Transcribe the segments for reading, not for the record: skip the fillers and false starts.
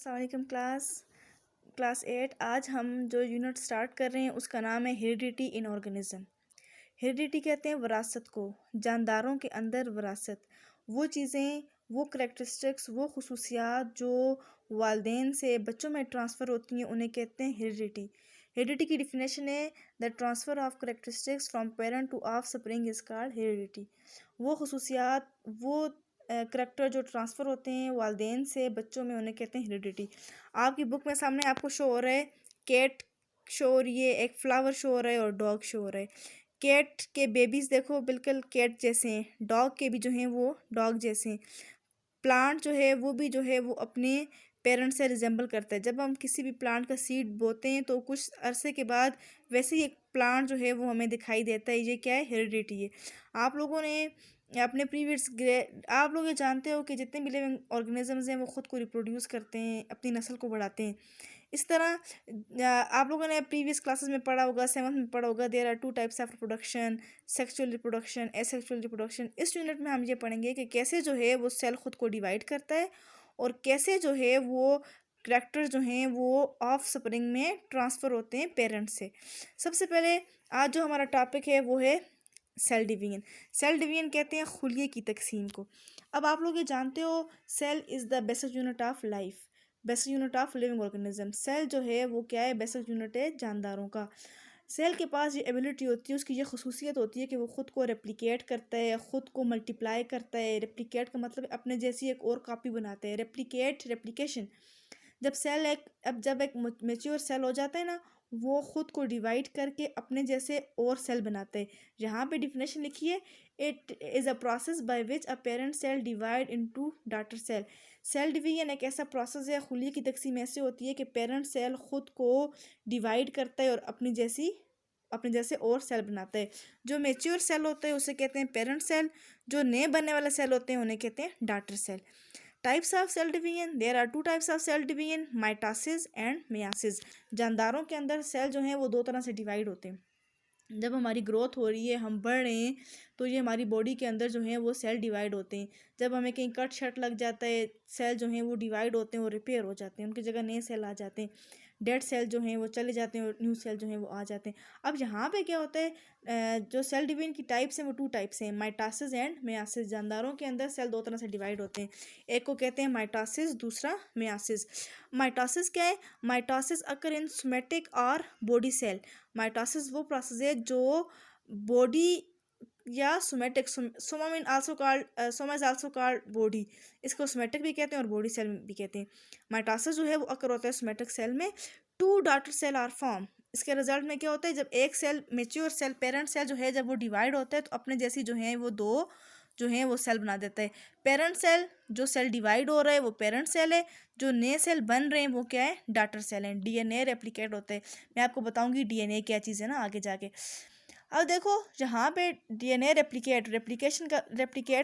अस्सलाम वालेकुम क्लास 8। आज हम जो यूनिट स्टार्ट कर रहे हैं उसका नाम है हेरिडिटी इन ऑर्गेनिज्म। हेरिडिटी कहते हैं विरासत को, जानदारों के अंदर विरासत, वो चीज़ें, वो करैक्टरिस्टिक्स, वो खुसूसियात जो वालिदैन से बच्चों में ट्रांसफ़र होती हैं उन्हें कहते हैं हेरिडिटी। हेरिडिटी की डिफिनेशन है the transfer of characteristics from parent two of spring is called heredity. वो खुसूसियात, वो करैक्टर जो ट्रांसफ़र होते हैं वालिदैन से बच्चों में उन्हें कहते हैं हेरिडिटी। आपकी बुक में सामने आपको शो हो रहा है कैट शो हो रही है, एक फ्लावर शो हो रहा है और डॉग शो हो रहा है। कैट के बेबीज़ देखो बिल्कुल कैट जैसे हैं, डॉग के भी जो हैं वो डॉग जैसे हैं। प्लांट जो है वो भी जो है वो अपने पेरेंट्स से रिजेंबल करता है। जब हम किसी भी प्लांट का सीड बोते हैं तो कुछ अरसे के बाद वैसे ही एक प्लांट जो है वो हमें दिखाई देता है। ये क्या है? हेरिडिटी है। आप लोगों ने अपने प्रीवियस आप लोग ये जानते हो कि जितने भी लिविंग ऑर्गेनिजम्स हैं वो ख़ुद को रिप्रोड्यूस करते हैं, अपनी नस्ल को बढ़ाते हैं। इस तरह आप लोगों ने प्रीवियस क्लासेस में पढ़ा होगा, 7th में पढ़ा होगा, there are 2 types of reproduction, sexual reproduction, asexual reproduction. इस यूनिट में हम ये पढ़ेंगे कि कैसे जो है वो सेल ख़ुद को डिवाइड करता है और कैसे जो है वो करैक्टर जो हैं वो ऑफ स्प्रिंग में ट्रांसफ़र होते हैं पेरेंट्स से। सबसे पहले आज जो हमारा टॉपिक है वो है सेल डिवीजन। सेल डिवीजन कहते हैं खुलिये की तकसीम को। अब आप लोग ये जानते हो cell is the basic unit of life, basic unit of living organism. Cell जो है वो क्या है? बेसिक यूनिट है जानदारों का। सेल के पास ये एबिलिटी होती है, उसकी ये खसूसियत होती है कि वो ख़ुद को रेप्लिकेट करता है, ख़ुद को मल्टीप्लाई करता है। रेप्लिकेट का मतलब अपने जैसी एक और कॉपी बनाते हैं। रेप्लिकेशन जब एक मैच्योर सेल हो जाता है ना, वो ख़ुद को डिवाइड करके अपने जैसे और सेल बनाते हैं। यहाँ पे डिफिनेशन लिखी है, it is a process by which a parent cell divide into daughter cell. Cell division एक ऐसा प्रोसेस है, खुली की तकसीम ऐसे होती है कि पेरेंट सेल ख़ुद को डिवाइड करता है और अपने जैसे और सेल बनाता है। जो मैच्योर सेल होते हैं उसे कहते हैं पेरेंट सेल, जो नए बनने वाले सेल होते हैं उन्हें कहते हैं daughter cell. Types of cell division, there are 2 types of cell division, mitosis and meiosis. जानदारों के अंदर सेल जो हैं वो 2 तरह से डिवाइड होते हैं। जब हमारी ग्रोथ हो रही है, हम बढ़ रहे हैं, तो ये हमारी बॉडी के अंदर जो है वो सेल डिवाइड होते हैं। जब हमें कहीं कट शट लग जाता है, सेल जो हैं वो डिवाइड होते हैं और रिपेयर हो जाते हैं, उनकी जगह नए सेल आ जाते हैं। डेड सेल जो हैं वो चले जाते हैं और न्यू सेल जो हैं वो आ जाते हैं। अब यहाँ पे क्या होता है, जो सेल डिवीजन की टाइप्स हैं वो 2 टाइप्स हैं, माइटोसिस एंड मेयोसिस। जानदारों के अंदर सेल 2 तरह से डिवाइड होते हैं, एक को कहते हैं माइटोसिस, दूसरा मेयोसिस। माइटोसिस क्या है? माइटोसिस अकर इन सोमेटिक और बॉडी सेल। माइटोसिस वो प्रोसेस है जो बॉडी या somatic, Soma is also called body, इसको सोमेटिक भी कहते हैं और बॉडी सेल भी कहते हैं। माइटोसिस जो है वो अकर होता है सोमेटिक सेल में। 2 डॉटर सेल आर फॉर्म। इसके रिजल्ट में क्या होता है, जब एक cell mature cell parent cell जो है जब वो डिवाइड होता है तो अपने जैसी जो है वो 2 जो हैं वो सेल बना देता है। पेरेंट सेल, जो सेल डिवाइड हो रहा है वो पेरेंट सेल है, जो नए सेल बन रहे हैं वो क्या है? डॉटर सेल हैं। डीएनए रेप्लिकेट होते हैं। मैं आपको बताऊंगी डीएनए क्या चीज़ है ना आगे जाके। अब देखो यहाँ पे DNA replicate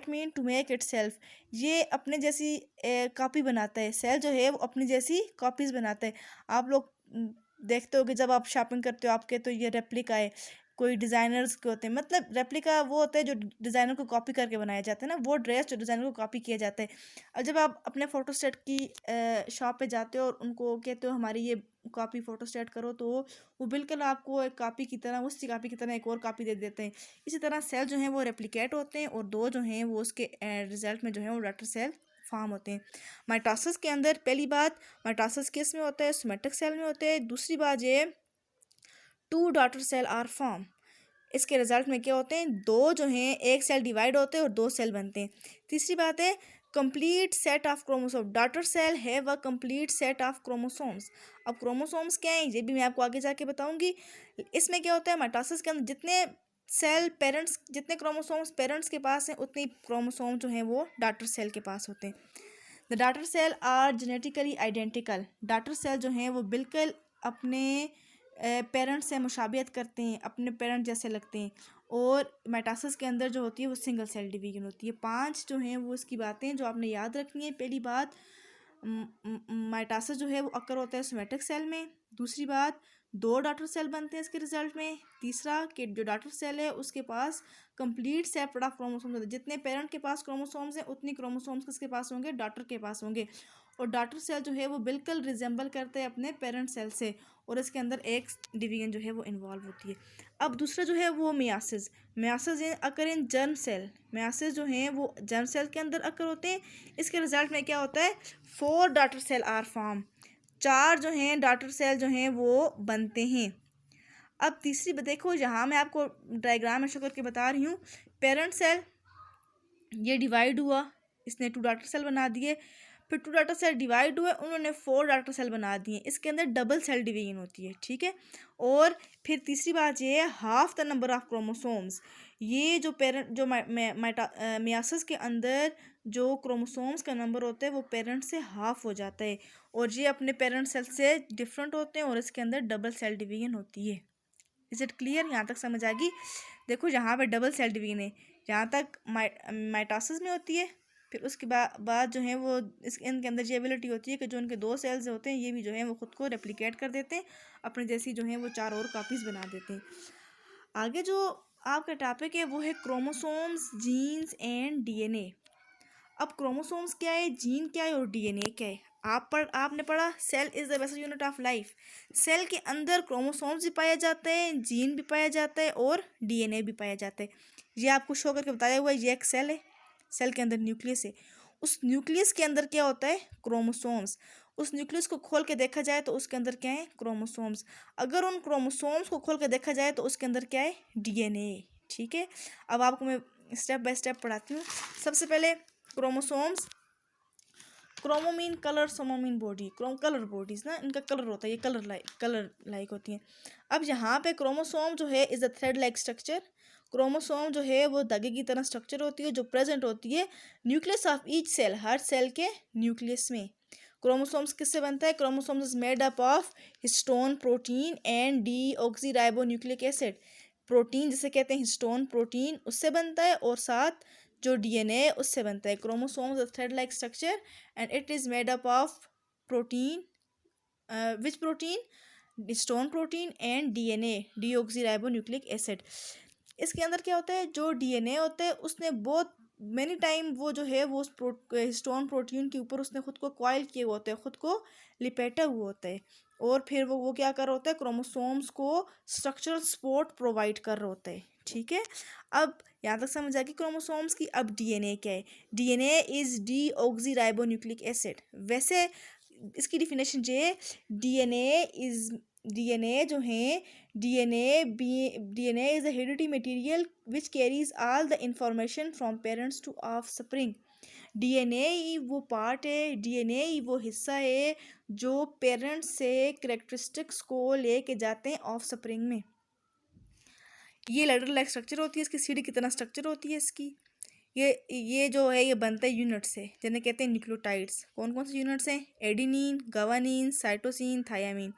mean to make itself. ये अपने जैसी कॉपी बनाता है। सेल जो है वो अपनी जैसी कॉपीज़ बनाता है। आप लोग देखते हो कि जब आप शॉपिंग करते हो आपके तो ये रेप्लिका है, कोई डिज़ाइनर्स के होते हैं, मतलब रेप्लिका वो होता है जो डिज़ाइनर को कॉपी करके बनाया जाता है ना, वो ड्रेस जो डिज़ाइनर को कॉपी किया जाता है। और जब आप अपने फ़ोटोस्टेट की शॉप पे जाते हो और उनको कहते हो हमारी ये कॉपी फ़ोटोस्टेट करो, तो वो बिल्कुल आपको एक कॉपी की तरह, उसी कॉपी की तरह एक और कॉपी दे देते हैं। इसी तरह सेल जो हैं वो रेप्लिकेट होते हैं और 2 जो हैं वो उसके रिजल्ट में जो है वो डॉटर सेल फॉर्म होते हैं। माइटोसिस के अंदर पहली बात, माइटोसिस किस में होता है? सोमेटिक सेल में होते हैं। दूसरी बात ये 2 डॉटर सेल आर फॉर्म। इसके रिजल्ट में क्या होते हैं? 2 जो हैं एक सेल डिवाइड होते हैं और 2 सेल बनते हैं। तीसरी बात है complete set of chromosome. Daughter cell have a complete set of chromosomes. अब क्रोमोसोम्स क्या हैं ये भी मैं आपको आगे जाके बताऊंगी। इसमें क्या होता है, माइटोसिस के अंदर जितने क्रोमोसोम्स पेरेंट्स के पास हैं उतने क्रोमोसोम जो हैं वो डॉटर सेल के पास होते हैं। The daughter cell are genetically identical. Daughter cell जो हैं वो बिल्कुल अपने पेरेंट्स से मुशाबियत करते हैं, अपने पेरेंट जैसे लगते हैं। और माइटोसिस के अंदर जो होती है वो सिंगल सेल डिवीजन होती है। 5 जो हैं वो इसकी बातें जो आपने याद रखनी है। पहली बात, माइटोसिस जो है वो अकर होता है सोमेटिक सेल में। दूसरी बात, 2 डॉटर सेल बनते हैं इसके रिजल्ट में। तीसरा कि जो डॉटर सेल है उसके पास कंप्लीट सेट ऑफ क्रोमोसोम्स होते हैं। जितने पेरेंट के पास क्रोमोसोम्स हैं उतनी क्रोमोसोम्स किसके पास होंगे? डॉटर के पास होंगे। और डॉटर सेल जो है वो बिल्कुल रिजेंबल करते हैं अपने पेरेंट सेल से, और इसके अंदर एक डिवीजन जो है वो इन्वॉल्व होती है। अब दूसरा जो है वो मियासिस। मियासिस अकर इन जर्म सेल। मियासिस जो हैं वो जर्म सेल के अंदर अकर होते हैं। इसके रिजल्ट में क्या होता है, 4 डॉटर सेल आर फॉर्म, 4 जो हैं डॉटर सेल जो हैं वो बनते हैं। अब तीसरी देखो, जहाँ मैं आपको डायग्राम में शो करके बता रही हूँ, पेरेंट सेल ये डिवाइड हुआ, इसने 2 डॉटर सेल बना दिए, फिर 2 डॉटर सेल डिवाइड हुए, उन्होंने 4 डॉटर सेल बना दिए। इसके अंदर डबल सेल डिवीजन होती है, ठीक है। और फिर तीसरी बात ये है, half the number of chromosomes. ये जो पेरेंट जो मियासिस के अंदर जो क्रोमोसोम्स का नंबर होता है वो पेरेंट से हाफ हो जाता है, और ये अपने पेरेंट सेल से डिफरेंट होते हैं, और इसके अंदर डबल सेल डिवीजन होती है। Is it clear? यहाँ तक समझ आ गई? देखो यहाँ पे डबल सेल डिवीजन है, जहाँ तक माइटोसिस में होती है, फिर उसके बाद जो है वो इनके अंदर ये एबिलिटी होती है कि जो उनके 2 सेल्स होते हैं ये भी जो है वो खुद को रेप्लिकेट कर देते हैं, अपने जैसी जो है वो 4 और कॉपीज बना देते हैं। आगे जो आपका टॉपिक है वो है क्रोमोसोम्स, जीन्स एंड डीएनए। अब क्रोमोसोम्स क्या है, जीन क्या है और डीएनए क्या है। आपने पढ़ा cell is the basic unit of life. Cell के अंदर क्रोमोसोम्स भी पाया जाता है, जीन भी पाया जाता है और डीएनए भी पाया जाता है। ये आपको शो करके बताया हुआ है, ये एक सेल है, सेल के अंदर न्यूक्लियस है, उस न्यूक्लियस के अंदर क्या होता है, क्रोमोसोम्स। उस न्यूक्लियस को खोल के देखा जाए तो उसके अंदर क्या है, क्रोमोसोम्स। अगर उन क्रोमोसोम्स को खोल के देखा जाए तो उसके अंदर क्या है, डीएनए, ठीक है। अब आपको मैं स्टेप बाय स्टेप पढ़ाती हूँ। सबसे पहले क्रोमोसोम्स, क्रोमो मीन कलर, सोमो मीन बॉडी। कलर बॉडीज ना, इनका कलर होता है, ये कलर लाइक होती हैं। अब यहाँ पे क्रोमोसोम जो है is a thread like structure. Chromosome जो है वो धागे की तरह स्ट्रक्चर होती है जो प्रेजेंट होती है न्यूक्लियस ऑफ ईच सेल, हर सेल के न्यूक्लियस में। क्रोमोसोम्स किससे बनता है, chromosomes is made up of histone protein and deoxyribonucleic acid. Protein जिसे कहते हैं हिस्टोन प्रोटीन, उससे बनता है, और साथ जो डीएनए उससे बनता है। Chromosomes is thread like structure and it is made up of protein, which protein, histone protein and DNA deoxy nucleic acid. इसके अंदर क्या होता है, जो डीएनए होता है उसने बहुत मैनी टाइम वो जो है वो उस हिस्टोन प्रोटीन के ऊपर उसने खुद को कॉइल किए हुए होते हैं, खुद को लिपेटा हुआ होता है, और फिर वो क्या कर रहा होता है, क्रोमोसोम्स को स्ट्रक्चरल सपोर्ट प्रोवाइड कर रहा होता है, ठीक है। अब यहाँ तक समझ आ गई क्रोमोसोम्स की। अब डीएनए क्या है, DNA is deoxy nucleic acid. वैसे इसकी डिफिनेशन ये है, डीएनए जो है, DNA is a heredity material which carries all the information from parents to offspring. DNA ही वो पार्ट है, डीएनए ही वो हिस्सा है जो पेरेंट्स से करेक्टरिस्टिक्स को लेके जाते हैं ऑफ स्प्रिंग में। ये लैडर लाइक स्ट्रक्चर होती है इसकी, सीढ़ी की तरह स्ट्रक्चर होती है इसकी। ये जो है ये बनता है यूनिट से, जिन्हें कहते हैं न्यूक्लियोटाइड्स। कौन कौन से यूनिट्स हैं, एडिनिन, गवानीन, साइटोसिन, थायामीन।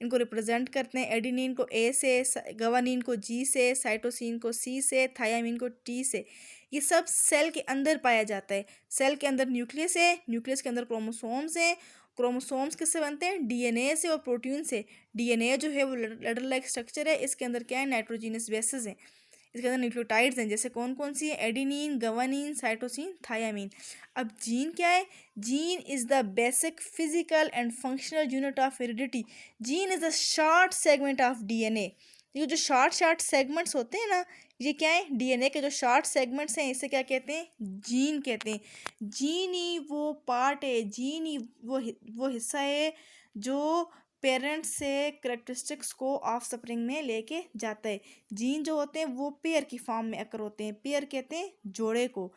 इनको रिप्रेजेंट करते हैं, एडिनिन को ए से, गवानीन को जी से, साइटोसिन को सी से, थायामीन को टी से। ये सब सेल के अंदर पाया जाता है। सेल के अंदर न्यूक्लियस है, न्यूक्लियस के अंदर क्रोमोसोम्स हैं। क्रोमोसोम्स किससे बनते हैं, डीएनए से और प्रोटीन से। डीएनए जो है वो लैडर लाइक स्ट्रक्चर है, इसके अंदर क्या है, नाइट्रोजीनस बेसेस हैं। इसके अंदर न्यूक्लियोटाइड्स हैं, जैसे कौन कौन सी है, एडिनिन, गवानीन, साइटोसिन, थायामीन। अब जीन क्या है, gene is the basic physical and functional unit of heredity. Gene is a short segment of DNA. ये जो शॉर्ट सेगमेंट्स होते हैं ना, ये क्या है, डीएनए के जो शॉर्ट सेगमेंट्स हैं इसे क्या कहते हैं, जीन कहते हैं। जीन ही वो पार्ट है, जीन ही वो हिस्सा है जो पेरेंट्स से करेक्टरिस्टिक्स को ऑफ स्प्रिंग में लेके जाता है। जीन जो होते हैं वो पेयर की फॉर्म में अकर होते हैं, पेयर कहते हैं जोड़े को।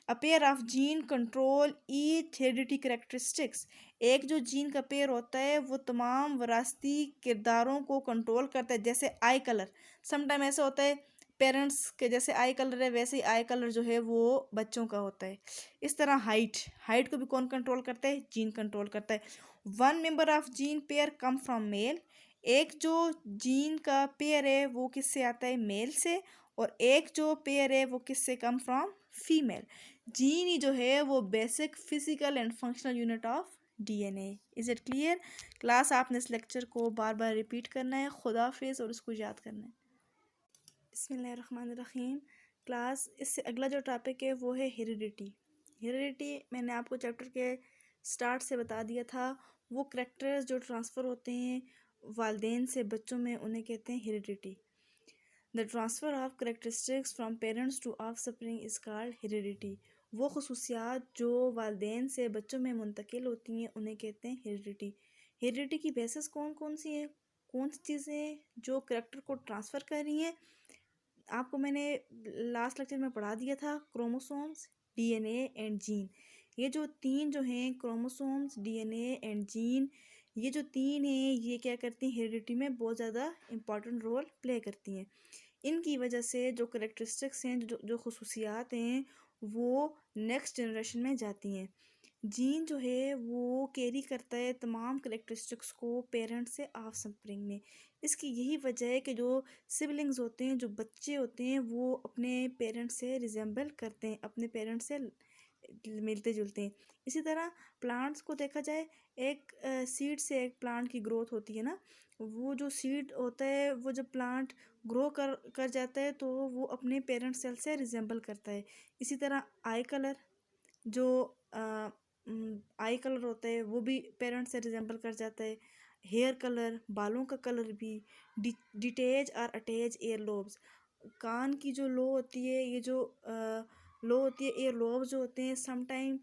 A pair of gene control each heredity characteristics. एक जो जीन का पेयर होता है वो तमाम विरासती किरदारों को कंट्रोल करता है, जैसे आई कलर। समटाइम ऐसा होता है पेरेंट्स के जैसे आई कलर है वैसे ही आई कलर जो है वो बच्चों का होता है। इस तरह हाइट को भी कौन कंट्रोल करता है, जीन कंट्रोल करता है। One member of gene pair come from male. एक जो जीन का पेयर है वो किससे आता है, मेल से, और एक जो पेयर है वो किससे कम फ्रॉम फीमेल। जीन ही जो है वो basic physical and functional unit of DNA. Is it clear? Class आपने इस लेक्चर को बार बार रिपीट करना है, खुदा हाफिज़, और उसको याद करना है। बिस्मिल्लाहिर्रहमानिर्रहीम। क्लास इससे अगला जो टॉपिक है वो है हेरिडिटी। हेरिडिटी मैंने आपको चैप्टर के स्टार्ट से बता दिया था, वो करेक्टर्स जो ट्रांसफ़र होते हैं वालदेन से बच्चों में, उन्हें कहते हैं heredity. The transfer of characteristics from parents to offspring is called heredity. वो खसूसियात जो वालदेन से बच्चों में मुंतकिल होती हैं उन्हें कहते हैं हेरिडिटी। हेरिडिटी की बेसिस कौन कौन सी हैं, कौन सी चीज़ें हैं जो करेक्टर को ट्रांसफ़र कर रही हैं? आपको मैंने लास्ट लेक्चर में पढ़ा दिया था, क्रोमोसोम्स, डीएनए एंड जीन। ये जो तीन जो हैं क्रोमोसोम्स, डीएनए एंड जीन, ये जो तीन हैं ये क्या करती हैं, हेरिडिटी में बहुत ज़्यादा इंपॉर्टेंट रोल प्ले करती हैं। इनकी वजह से जो करेक्टरिस्टिक्स हैं, जो खसूसियात हैं, वो नेक्स्ट जनरेशन में जाती हैं। जीन जो है वो कैरी करता है तमाम करेक्टरिस्टिक्स को पेरेंट से ऑफस्प्रिंग में। इसकी यही वजह है कि जो सिबलिंग्स होते हैं, जो बच्चे होते हैं, वो अपने पेरेंट्स से रिजेंबल करते हैं, अपने पेरेंट्स से मिलते जुलते हैं। इसी तरह प्लांट्स को देखा जाए, एक सीड से एक प्लांट की ग्रोथ होती है ना, वो जो सीड होता है वो जब प्लांट ग्रो कर कर जाता है तो वो अपने पेरेंट सेल से रिजेंबल करता है। इसी तरह आई कलर, जो आई कलर होता है वो भी पेरेंट से रिजेंबल कर जाता है। हेयर कलर, बालों का कलर भी। डिटेज और अटैच एयर लोब्स, कान की जो लो होती है, ये जो लो होती है, एयर लोब्स जो होते हैं समटाइम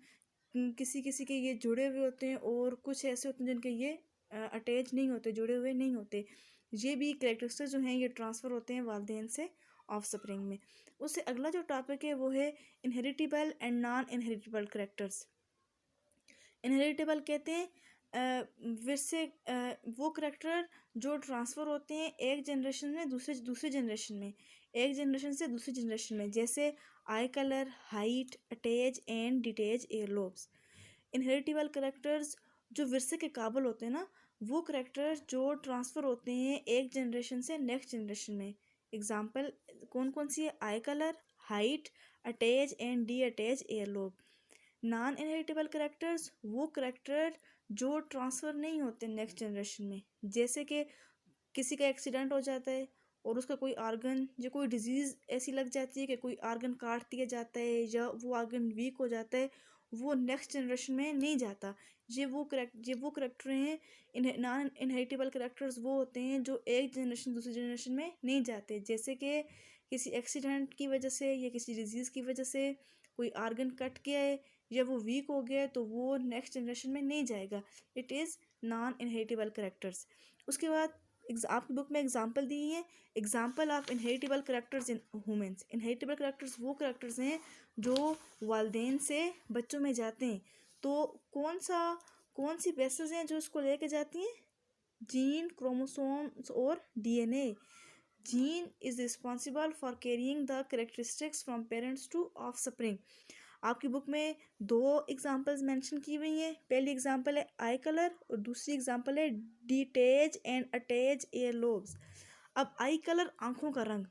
किसी किसी के ये जुड़े हुए होते हैं और कुछ ऐसे होते हैं जिनके ये अटैच नहीं होते, जुड़े हुए नहीं होते। ये भी करेक्टरिस्टिक जो हैं ये ट्रांसफ़र होते हैं वालदेन से ऑफस्प्रिंग में। उससे अगला जो टॉपिक है वो है inheritable and non inheritable characters. Inheritable कहते हैं विरसे, वो करेक्टर जो ट्रांसफ़र होते हैं एक जनरेशन में दूसरी जनरेशन में, एक जनरेशन से दूसरी जनरेशन में, जैसे आई colour, height, attach and detach air lobes. Inheritable characters जो विरसे के काबिल होते हैं ना, वो करेक्टर्स जो ट्रांसफ़र होते हैं एक जनरेशन से नेक्स्ट जनरेशन में। एग्जाम्पल कौन कौन सी है? आई colour, height, attach and D attach air lobe. Non inheritable characters वो करेक्टर जो ट्रांसफ़र नहीं होते नेक्स्ट जनरेशन में, जैसे कि किसी का एक्सीडेंट हो जाता है और उसका कोई आर्गन या कोई डिजीज़ ऐसी लग जाती है कि कोई आर्गन काट दिया जाता है या वो आर्गन वीक हो जाता है, वो नेक्स्ट जनरेशन में नहीं जाता। ये वो करेक्टर हैं, नॉन इनहेरिटेबल करेक्टर्स वो होते हैं जो एक जनरेशन दूसरी जनरेशन में नहीं जाते, जैसे कि किसी एक्सीडेंट की वजह से या किसी डिजीज़ की वजह से कोई आर्गन कट गया है या वो वीक हो गया है तो वो नेक्स्ट जनरेशन में नहीं जाएगा। It is non inheritable characters. उसके बाद आपकी बुक में एग्जांपल दी है, example of inheritable characters in humans. Inheritable characters वो करेक्टर्स हैं जो वालदेन से बच्चों में जाते हैं। तो कौन सी बेसिस हैं जो इसको लेके जाती हैं? जीन, क्रोमोसोम्स और DNA. Gene is responsible for carrying the characteristics from parents to offspring. आपकी बुक में दो एग्जांपल्स मेंशन की हुई हैं। पहली एग्जांपल है आई कलर और दूसरी एग्जांपल है detach and attach air lobes. अब आई कलर आंखों का रंग।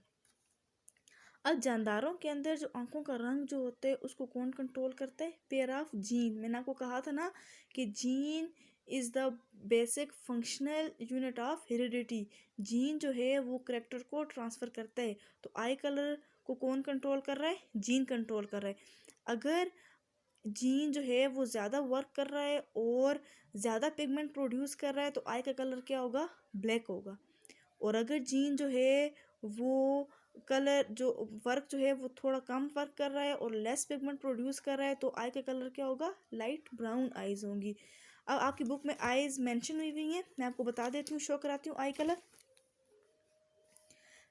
अब जानदारों के अंदर जो आंखों का रंग जो होता है उसको कौन कंट्रोल करता है? Pair of gene. मैंने आपको कहा था ना कि gene is the basic functional unit of heredity. Gene जो है वो करेक्टर को ट्रांसफ़र करता है। तो आई कलर को कौन कंट्रोल कर रहा है? जीन कंट्रोल कर रहा है। अगर जीन जो है वो ज़्यादा वर्क कर रहा है और ज़्यादा पिगमेंट प्रोड्यूस कर रहा है तो आई का कलर क्या होगा? ब्लैक होगा। और अगर जीन जो है वो कलर जो वर्क जो है वो थोड़ा कम वर्क कर रहा है और लेस पिगमेंट प्रोड्यूस कर रहा है तो आई का कलर क्या होगा? लाइट ब्राउन आइज़ होंगी। अब आपकी बुक में आइज़ मेंशन हुई हैं, मैं आपको बता देती हूँ, शो कराती हूँ आई कलर।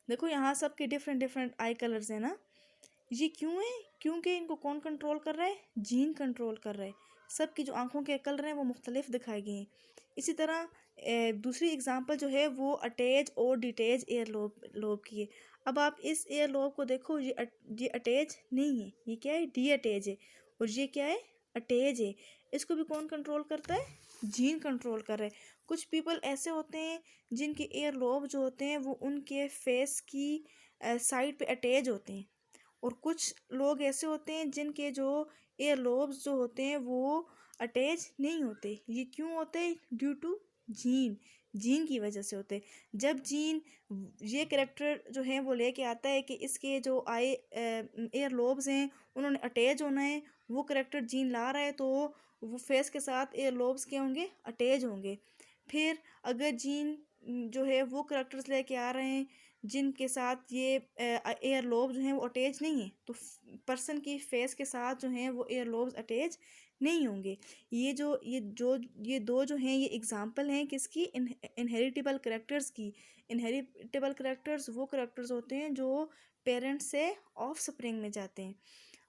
देखो यहाँ सबके डिफरेंट डिफरेंट आई कलर्स हैं ना। ये क्यों है? क्योंकि इनको कौन कंट्रोल कर रहा है? जीन कंट्रोल कर रहा है। सबकी जो आंखों के कलर हैं वो मुख्तलिफ दिखाए गए हैं। इसी तरह दूसरी एग्जांपल जो है वो अटैच और डिटेच एयर लोब की है। अब आप इस एयर लोब को देखो, ये अटैच नहीं है, ये क्या है? डी अटैच है। और ये क्या है? अटैच है। इसको भी कौन कंट्रोल करता है? जीन कंट्रोल कर रहा है। कुछ पीपल ऐसे होते हैं जिनके एयर लोब जो होते हैं वो उनके फेस की साइड पे अटैच होते हैं, और कुछ लोग ऐसे होते हैं जिनके जो एयर लोब्स जो होते हैं वो अटैच नहीं होते। ये क्यों होते हैं? ड्यू टू जीन, जीन की वजह से होते हैं। जब जीन ये कैरेक्टर जो है वो लेके आता है कि इसके जो एयर लोब्स हैं उन्होंने अटैच होना है, वो कैरेक्टर जीन ला रहा है तो वो फेस के साथ एयर लोब्स क्या होंगे, अटैच होंगे। फिर अगर जीन जो है वो कैरेक्टर्स लेके आ रहे हैं जिनके साथ ये एयर लोब जो हैं वो अटैच नहीं है, तो पर्सन की फेस के साथ जो हैं वो एयर लोब्स अटैच नहीं होंगे। ये दो जो हैं ये एग्जांपल हैं किसकी, इनहेरिटेबल करेक्टर्स की। इनहेरिटेबल करेक्टर्स वो करेक्टर्स होते हैं जो पेरेंट्स से ऑफ स्प्रिंग में जाते हैं।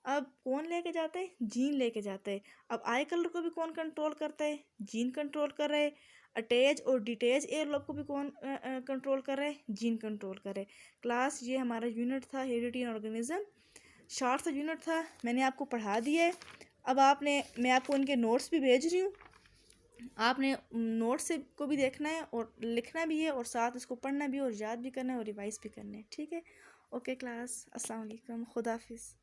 अब कौन लेके जाता है, जीन लेके जाता है। अब आई कलर को भी कौन कंट्रोल करता है, जीन कंट्रोल कर रहा है। अटैच और डिटैच एयर लॉक को भी कौन कंट्रोल कर रहा है, जीन कंट्रोल कर रहा है। क्लास ये हमारा यूनिट था हेरिडिटी इन ऑर्गेनिज्म, शॉर्ट सा यूनिट था, मैंने आपको पढ़ा दिया है। अब मैं आपको इनके नोट्स भी भेज रही हूँ, आपने नोट्स से को भी देखना है और लिखना भी है और साथ इसको पढ़ना भी है और याद भी करना है और रिवाइज भी करना है। ठीक है, ओके क्लास, अस्सलाम वालेकुम, खुदा हाफिज़।